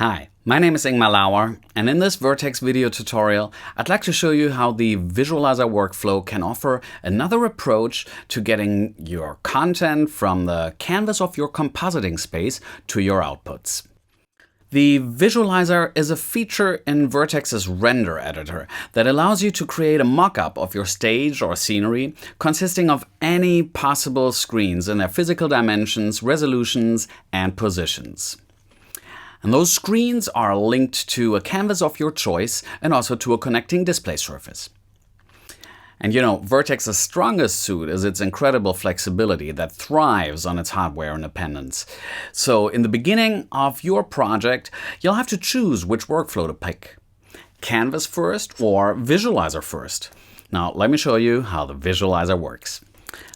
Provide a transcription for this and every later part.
Hi, my name is Ingmar Lauer, and in this Vertex video tutorial, I'd like to show you how the visualizer workflow can offer another approach to getting your content from the canvas of your compositing space to your outputs. The visualizer is a feature in Vertex's render editor that allows you to create a mock-up of your stage or scenery consisting of any possible screens in their physical dimensions, resolutions, and positions. And those screens are linked to a canvas of your choice and also to a connecting display surface. And you know, Vertex's strongest suit is its incredible flexibility that thrives on its hardware independence. So in the beginning of your project, you'll have to choose which workflow to pick. Canvas first or visualizer first. Now let me show you how the visualizer works.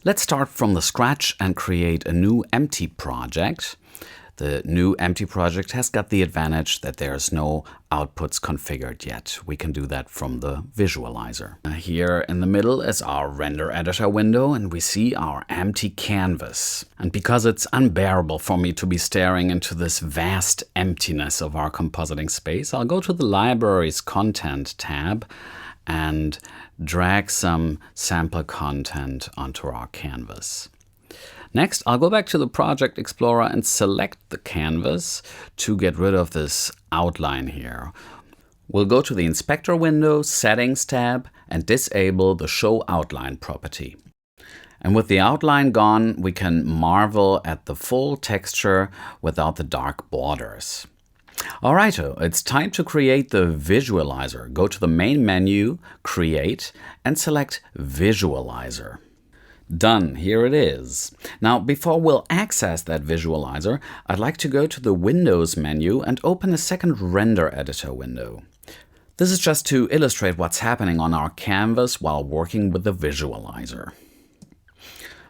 Let's start from the scratch and create a new empty project. The new empty project has got the advantage that there's no outputs configured yet. We can do that from the visualizer. Here in the middle is our render editor window, and we see our empty canvas. And because it's unbearable for me to be staring into this vast emptiness of our compositing space, I'll go to the Libraries Content tab and drag some sample content onto our canvas. Next, I'll go back to the Project Explorer and select the canvas to get rid of this outline here. We'll go to the Inspector window, Settings tab, and disable the Show Outline property. And with the outline gone, we can marvel at the full texture without the dark borders. Alrighto, it's time to create the visualizer. Go to the main menu, Create, and select Visualizer. Done, here it is. Now, before we'll access that visualizer, I'd like to go to the Windows menu and open a second render editor window. This is just to illustrate what's happening on our canvas while working with the visualizer.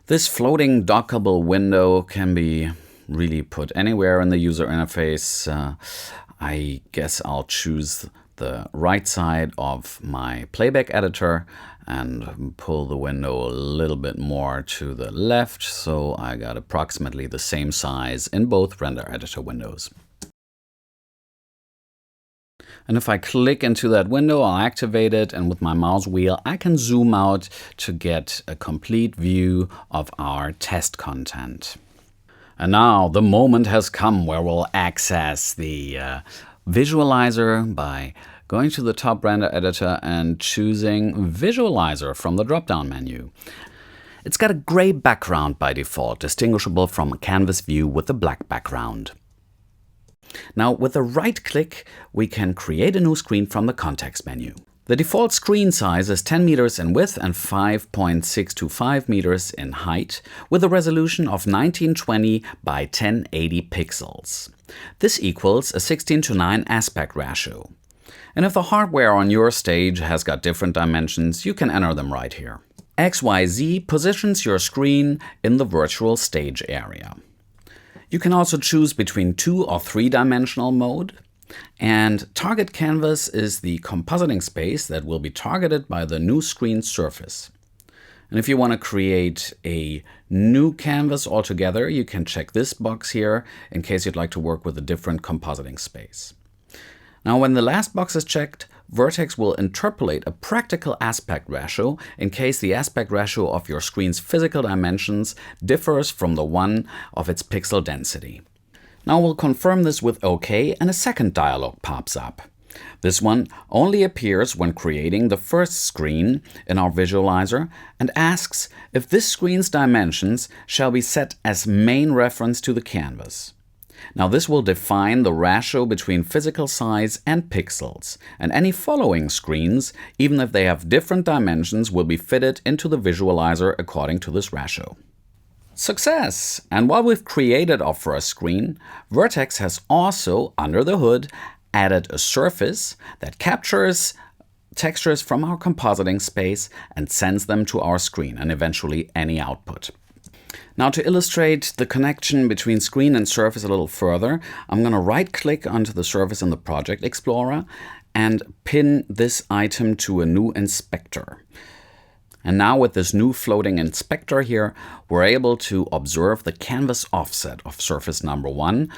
This floating dockable window can be really put anywhere in the user interface. I guess I'll choose the right side of my playback editor and pull the window a little bit more to the left, so I got approximately the same size in both render editor windows. And if I click into that window, I'll activate it, and with my mouse wheel I can zoom out to get a complete view of our test content. And now the moment has come where we'll access the visualizer by going to the top render editor and choosing Visualizer from the drop-down menu. It's got a gray background by default, distinguishable from a canvas view with a black background. Now with a right click, we can create a new screen from the context menu. The default screen size is 10 meters in width and 5.625 meters in height, with a resolution of 1920 by 1080 pixels. This equals a 16:9 aspect ratio. And if the hardware on your stage has got different dimensions, you can enter them right here. XYZ positions your screen in the virtual stage area. You can also choose between 2 or 3-dimensional mode. And target canvas is the compositing space that will be targeted by the new screen surface. And if you want to create a new canvas altogether, you can check this box here in case you'd like to work with a different compositing space. Now, when the last box is checked, Vertex will interpolate a practical aspect ratio in case the aspect ratio of your screen's physical dimensions differs from the one of its pixel density. Now we'll confirm this with OK, and a second dialog pops up. This one only appears when creating the first screen in our visualizer and asks if this screen's dimensions shall be set as main reference to the canvas. Now this will define the ratio between physical size and pixels, and any following screens, even if they have different dimensions, will be fitted into the visualizer according to this ratio. Success! And while we've created our first screen, Vertex has also, under the hood, added a surface that captures textures from our compositing space and sends them to our screen and eventually any output. Now to illustrate the connection between screen and surface a little further, I'm going to right-click onto the surface in the Project Explorer and pin this item to a new inspector. And now with this new floating inspector here, we're able to observe the canvas offset of surface number 1,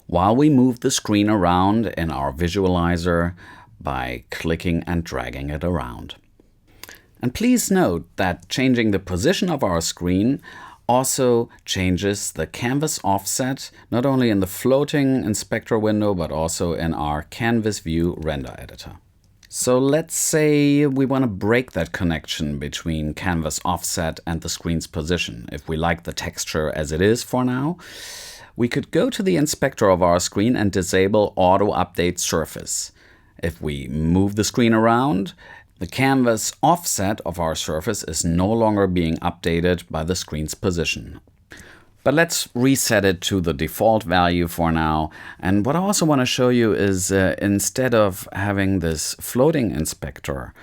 while we move the screen around in our visualizer by clicking and dragging it around. And please note that changing the position of our screen also changes the canvas offset, not only in the floating inspector window, but also in our canvas view render editor. So let's say we want to break that connection between canvas offset and the screen's position. If we like the texture as it is for now, we could go to the inspector of our screen and disable Auto Update Surface. If we move the screen around, the canvas offset of our surface is no longer being updated by the screen's position. But let's reset it to the default value for now. And what I also want to show you is instead of having this floating inspector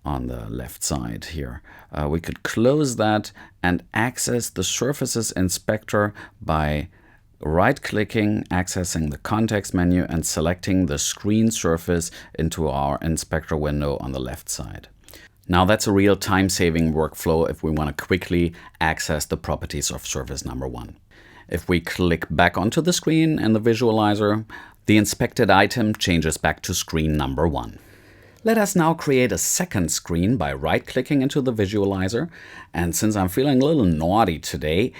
on the left side here, we could close that and access the surfaces inspector by right-clicking, accessing the context menu and selecting the screen surface into our inspector window on the left side. Now that's a real time-saving workflow if we want to quickly access the properties of surface number 1. If we click back onto the screen in the visualizer, the inspected item changes back to screen number 1. Let us now create a second screen by right-clicking into the visualizer. And since I'm feeling a little naughty today,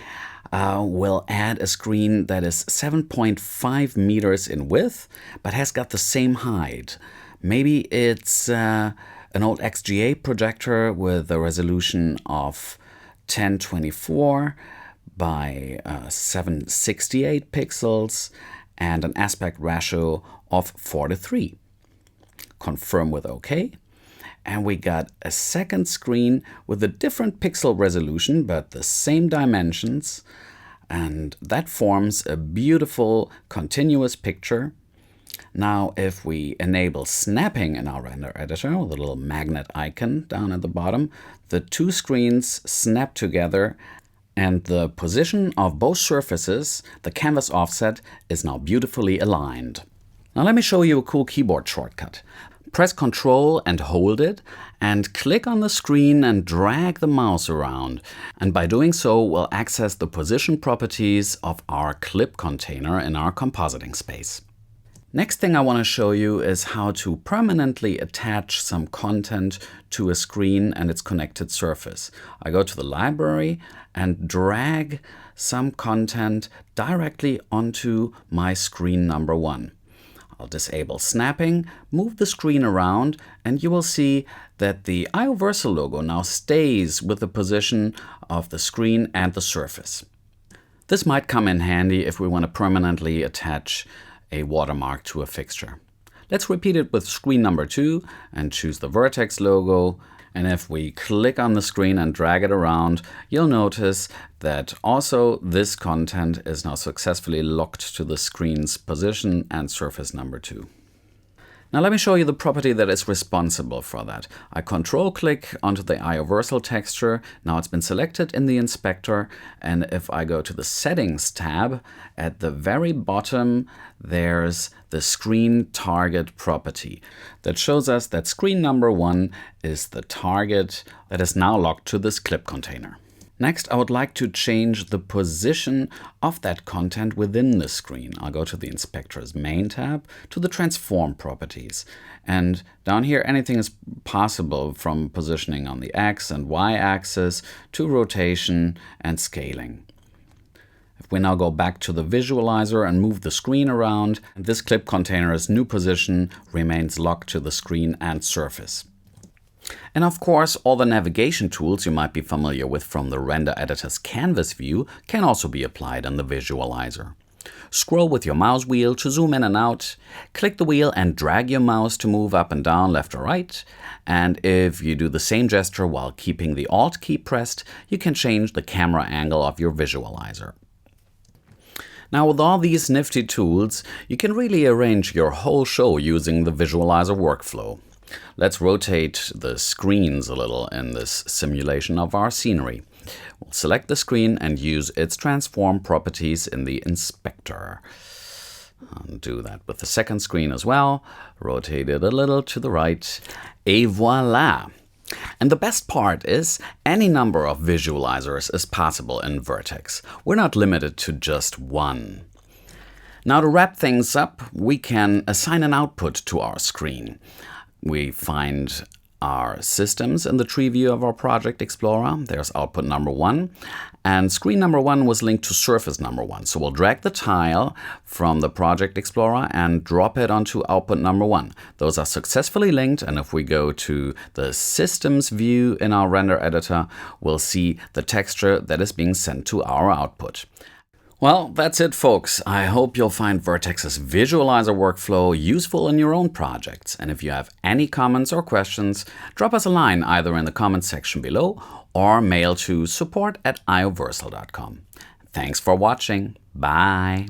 we'll add a screen that is 7.5 meters in width, but has got the same height. Maybe it's an old XGA projector with a resolution of 1024 by 768 pixels and an aspect ratio of 4:3. Confirm with OK. And we got a second screen with a different pixel resolution, but the same dimensions. And that forms a beautiful continuous picture. Now, if we enable snapping in our render editor, the little magnet icon down at the bottom, the two screens snap together and the position of both surfaces, the canvas offset, is now beautifully aligned. Now let me show you a cool keyboard shortcut. Press Ctrl and hold it, and click on the screen and drag the mouse around. And by doing so, we'll access the position properties of our clip container in our compositing space. Next thing I want to show you is how to permanently attach some content to a screen and its connected surface. I go to the library and drag some content directly onto my screen number 1. I'll disable snapping, move the screen around, and you will see that the VisualizerTutorial logo now stays with the position of the screen and the surface. This might come in handy if we want to permanently attach a watermark to a fixture. Let's repeat it with screen number 2 and choose the Vertex logo. And if we click on the screen and drag it around, you'll notice that also this content is now successfully locked to the screen's position and surface number 2. Now let me show you the property that is responsible for that. I control-click onto the VisualizerTutorial texture. Now it's been selected in the inspector, and if I go to the Settings tab, at the very bottom there's the Screen Target property that shows us that screen number 1 is the target that is now locked to this clip container. Next, I would like to change the position of that content within the screen. I'll go to the Inspector's Main tab, to the Transform properties. And down here, anything is possible, from positioning on the X and Y axis to rotation and scaling. If we now go back to the visualizer and move the screen around, this clip container's new position remains locked to the screen and surface. And of course, all the navigation tools you might be familiar with from the render editor's canvas view can also be applied in the visualizer. Scroll with your mouse wheel to zoom in and out, click the wheel and drag your mouse to move up and down, left or right. And if you do the same gesture while keeping the Alt key pressed, you can change the camera angle of your visualizer. Now, with all these nifty tools, you can really arrange your whole show using the visualizer workflow. Let's rotate the screens a little in this simulation of our scenery. We'll select the screen and use its transform properties in the inspector. I'll do that with the second screen as well. Rotate it a little to the right. Et voila! And the best part is, any number of visualizers is possible in Vertex. We're not limited to just one. Now to wrap things up, we can assign an output to our screen. We find our systems in the tree view of our Project Explorer. There's output number 1. And screen number 1 was linked to surface number 1. So we'll drag the tile from the Project Explorer and drop it onto output number 1. Those are successfully linked. And if we go to the systems view in our render editor, we'll see the texture that is being sent to our output. Well, that's it, folks. I hope you'll find Vertex's visualizer workflow useful in your own projects. And if you have any comments or questions, drop us a line either in the comments section below or mail to support@ioversal.com. Thanks for watching. Bye.